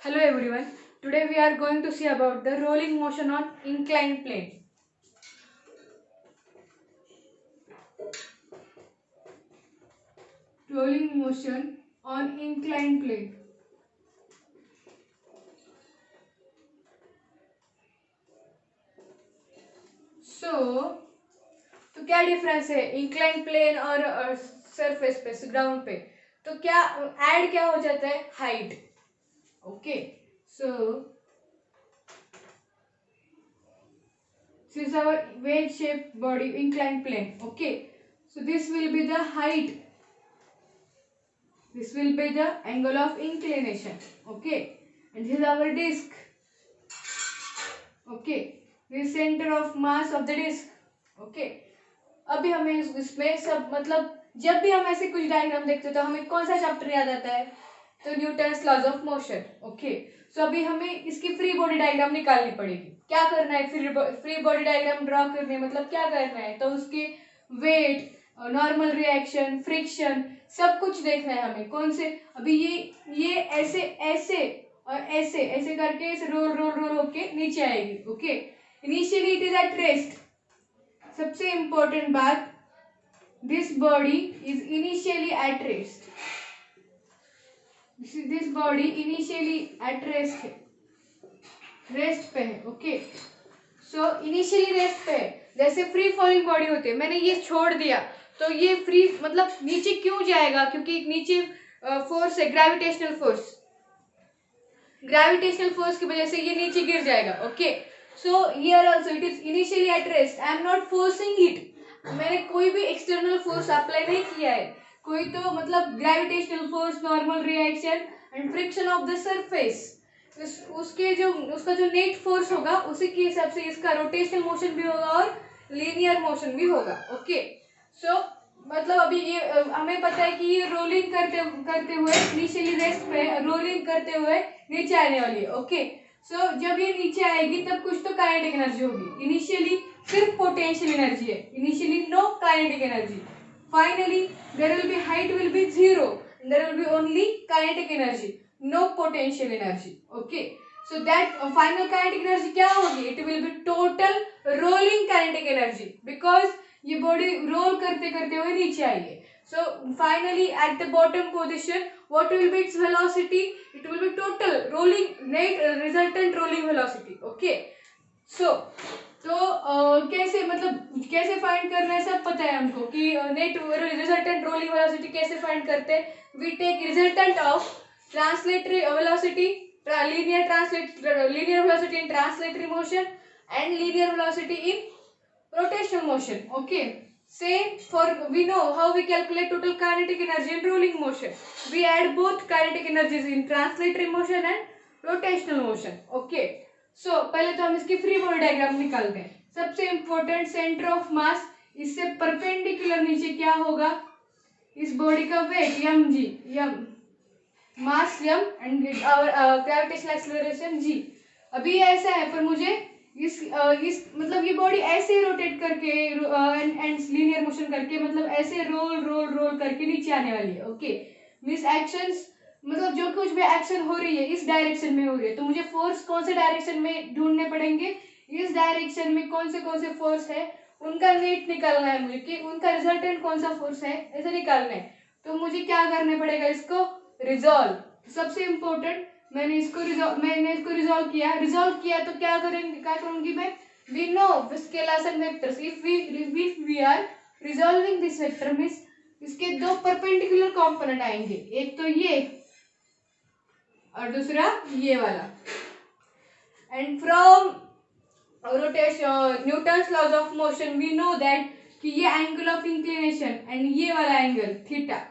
Hello everyone. Today we are going to see about the rolling motion on inclined plane. Rolling motion on inclined plane. तो क्या difference है incline plane और surface पे ground पे? तो क्या add क्या हो जाता है? Height. Okay, so this is our wedge shaped body inclined plane. Okay, so this will be the height, this will be the angle of inclination. Okay, and this is our disc. Okay, this center of mass of the disc. Okay, अभी हमें इसमें सब मतलब जब भी हम ऐसे कुछ डायग्राम देखते हैं तो हमें कौन सा चैप्टर याद आता है? तो Newton's laws of motion. Okay, so अभी हमें इसकी फ्री बॉडी डायग्राम निकालनी पड़ेगी. क्या करना है? फ्री बॉडी डायग्राम ड्रॉ करनी है. मतलब क्या करना है? तो उसके वेट, नॉर्मल रिएक्शन, फ्रिक्शन, सब कुछ देखना है हमें. कौन से? अभी ये ऐसे ऐसे और ऐसे ऐसे करके ऐसे रोल रोल रोल होके नीचे आएगी. Okay, initially it is at rest. सबसे इंपॉर्टेंट बात, this body is initially at rest. This body initially at rest है, रेस्ट पे है. ओके, सो इनिशियली रेस्ट पे है. जैसे फ्री फॉलिंग बॉडी होती है, मैंने ये छोड़ दिया तो ये फ्री मतलब नीचे क्यों जाएगा? क्योंकि नीचे फोर्स है, ग्रेविटेशनल फोर्स. ग्रेविटेशनल फोर्स की वजह से ये नीचे गिर जाएगा. Okay, so here also it is initially at rest. I am not forcing it. मैंने कोई भी एक्सटर्नल फोर्स अप्लाई नहीं किया है. कोई तो मतलब gravitational force, normal reaction and friction of the surface, उसका जो नेट फोर्स होगा उसी के हिसाब से इसका रोटेशनल मोशन भी होगा और लीनियर मोशन भी होगा. ओके, सो मतलब अभी ये हमें पता है कि ये रोलिंग करते हुए इनिशियली रेस्ट पे रोलिंग करते हुए नीचे आने वाली है. ओके, सो जब ये नीचे आएगी तब कुछ तो काइनेटिक एनर्जी होगी. इनिशियली सिर्फ पोटेंशियल एनर्जी है, initially no kinetic energy. Finally there will be height will be zero, there will be only kinetic energy, no potential energy. Okay, so that final kinetic energy क्या होगी? It will be total rolling kinetic energy, because ये body roll करते करते हुए नीचे आई है. So finally at the bottom position, what will be its velocity? It will be total rolling net resultant rolling velocity. Okay, so कैसे मतलब कैसे find करना है सब पता है हमको कि नेट रिजल्टेंट रोलिंग वेलोसिटी कैसे फाइंड करते हैं. We take resultant of translatory velocity, linear velocity in translatory motion and linear velocity in rotational motion. Okay, same for we know how we calculate total kinetic energy in rolling motion. We add both kinetic energies in translatory motion and rotational motion. Okay, so पहले तो हम इसकी free body diagram निकालते हैं. सबसे important, centre of mass, इससे perpendicular नीचे क्या होगा? इस बॉडी का weight mg, mass m and gravitational acceleration g. अभी ऐसा है पर मुझे इस मतलब ये बॉडी ऐसे रोटेट करके एंड लीनियर मोशन करके मतलब ऐसे रोल रोल रोल करके नीचे आने वाली है. ओके, मींस एक्शंस मतलब जो कुछ भी एक्शन हो रही है इस डायरेक्शन में हो रही है, तो मुझे फोर्स कौन से डायरेक्शन में ढूंढने पड़ेंगे? इस डायरेक्शन में कौन से फोर्स है उनका नेट निकालना है मुझे, कि उनका रिजल्टेंट कौन सा फोर्स है ऐसे निकालना है. तो मुझे क्या करना पड़ेगा? इसको रिजॉल्व. सबसे इंपॉर्टेंट, मैंने इसको रिजॉल्व किया तो क्या करूंगी मैं? We know scalars vectors. If we are resolving this vector means इसके दो परपेंडिकुलर कंपोनेंट आएंगे, एक तो ये और दूसरा ये वाला. And from rotation Newton's laws of motion we know that कि ये एंगल ऑफ इंक्लिनेशन एंड ये वाला एंगल थीटा,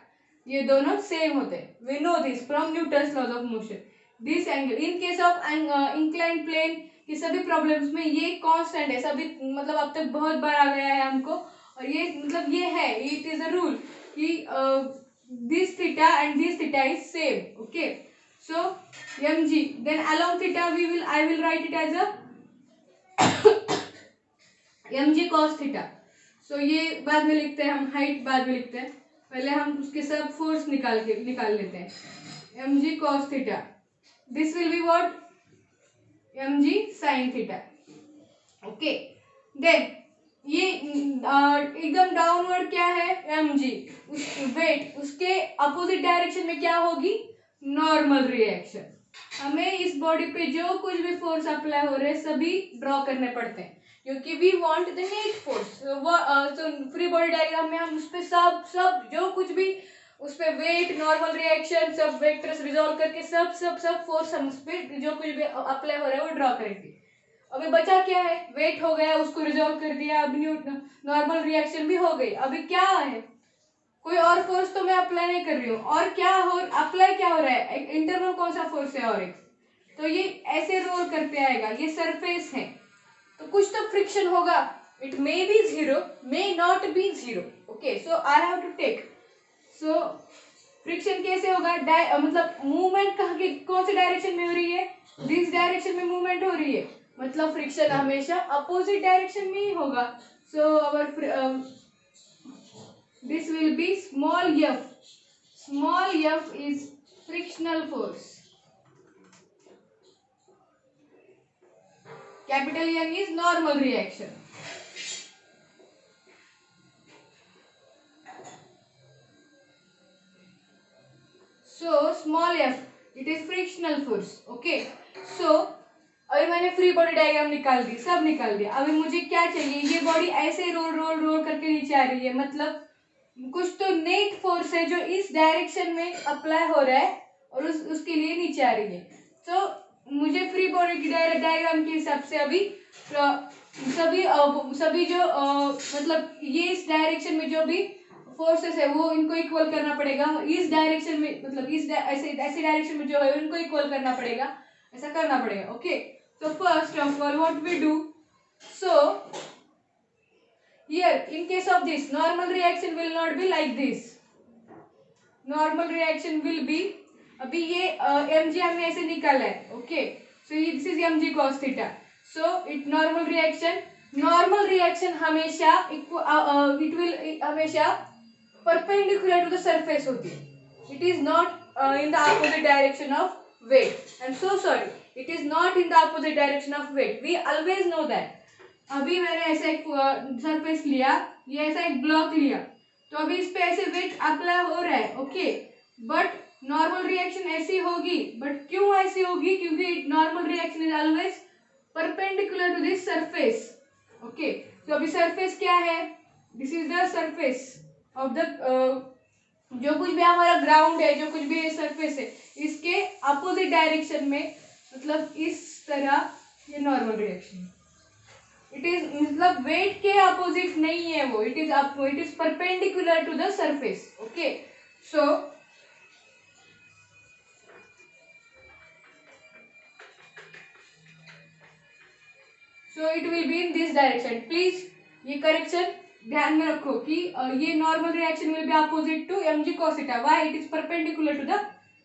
ये दोनों सेम होते हैं. We know this from Newton's laws of motion. This angle in case of inclined plane की सभी प्रॉब्लम्स में ये कांस्टेंट है. सभी मतलब अब तक बहुत बार आ गया है हमको, और ये मतलब ये है, इट इज अ रूल कि this theta and this theta is same. Okay, so mg, then along theta I will write it as a mg cos theta. सो ये बाद में लिखते हैं हम, हाइट बाद में लिखते हैं, पहले हम उसके सब फोर्स निकाल लेते हैं. mg cos theta this will be what, mg sin theta. Okay, then ये एकदम डाउनवर्ड क्या है, mg, वेट उसके अपोजिट डायरेक्शन में क्या होगी, नॉर्मल रिएक्शन। हमें इस बॉडी पे जो कुछ भी फोर्स अप्लाई हो रहे हैं सभी ड्रॉ करने पड़ते हैं, क्योंकि we want the net force. तो फ्री बॉडी डायग्राम में हम उस पे सब जो कुछ भी उस पे वेट, नॉर्मल रिएक्शन, सब वेक्टर्स रिजॉल्व करके सब फोर्स हम उस पे जो कुछ भी अप्लाई हो रहा है वो ड्रॉ करेंगे। अभी बचा क्या है, वेट हो गया, उसको रिजॉल्व कर दिया, अब नॉर्मल रिएक्शन भी हो गई। अभी क्या है, कोई और फोर्स तो मैं अप्लाई नहीं कर रही हूँ, और क्या हो अप्लाई क्या हो रहा है, एक इंटरनल कौन सा फोर्स है, और एक तो ये ऐसे रोल करते आएगा, ये सरफेस है तो कुछ तो फ्रिक्शन होगा। It may be zero, may not be zero. Okay, so I have to take, so friction कैसे होगा, मतलब मूवमेंट कहाँ की कौन सी डायरेक्शन में हो रही है, दिस डायरेक्शन में मूवमेंट हो रही है, मतलब फ्रिक्शन हमेशा अपोजिट डायरेक्शन में ही होगा। सो अवर this will be small f. Small f is frictional force. Capital N is normal reaction. So small f, it is frictional force. Okay. So अभी मैंने फ्री बॉडी डायग्राम निकाल दी, सब निकाल दिया। अभी मुझे क्या चाहिए, ये बॉडी ऐसे रोल करके नीचे आ रही है, मतलब कुछ तो नेट फोर्स है जो इस डायरेक्शन में अप्लाई हो रहा है और उसके लिए नीचे आ रही है। तो मुझे फ्री बॉडी की डायग्राम के हिसाब से अभी सभी जो मतलब ये इस डायरेक्शन में जो भी फोर्सेस है वो इनको इक्वल करना पड़ेगा, इस डायरेक्शन में मतलब इस ऐसे डायरेक्शन में जो है उनको इक्वल करना पड़ेगा, ऐसा करना पड़ेगा। Okay, so first of all what we do, so here in case of this normal reaction will not be like this, normal reaction will be, अभी ये mg हमने ऐसे निकाला है। Okay, so this is mg cos theta, so it normal reaction हमेशा it will हमेशा perpendicular to the surface होती है, it is not in the opposite direction of weight, I'm so sorry, it is not in the opposite direction of weight, we always know that। अभी मैंने ऐसा एक surface लिया, ये ऐसा एक ब्लॉक लिया, तो अभी इस पे ऐसे वेट अप्लाई हो रहा है। ओके, बट नॉर्मल रिएक्शन ऐसी होगी, बट क्यों ऐसी होगी, क्योंकि normal reaction is always perpendicular to this surface. Okay, तो अभी सरफेस क्या है, this is the surface of the जो कुछ भी हमारा ग्राउंड है, जो कुछ भी सरफेस है, इसके अपोजिट डायरेक्शन में, मतलब इस तरह ये नॉर्मल रिएक्शन, इट इज मतलब वेट के अपोजिट नहीं है वो, it is perpendicular to the surface. Okay, so it will be in this direction. Please ये करेक्शन ध्यान में रखो कि ये normal reaction will be opposite to mg cos theta, why it is perpendicular to the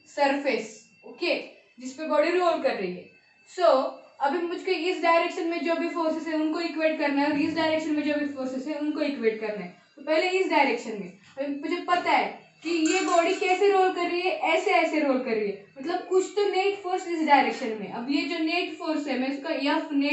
surface. Okay, जिस पे body roll कर रही है। सो अभी मुझको इस डायरेक्शन में जो भी फोर्सेस है उनको इक्वेट करना है, और इस डायरेक्शन में जो भी फोर्सेस है उनको इक्वेट करना है। तो पहले इस डायरेक्शन में मुझे पता है कि ये बॉडी कैसे रोल कर रही है, ऐसे रोल कर रही है, मतलब कुछ तो नेट फोर्स इस डायरेक्शन में। अब ये जो नेट फोर्स है मैं इसका एफ नेट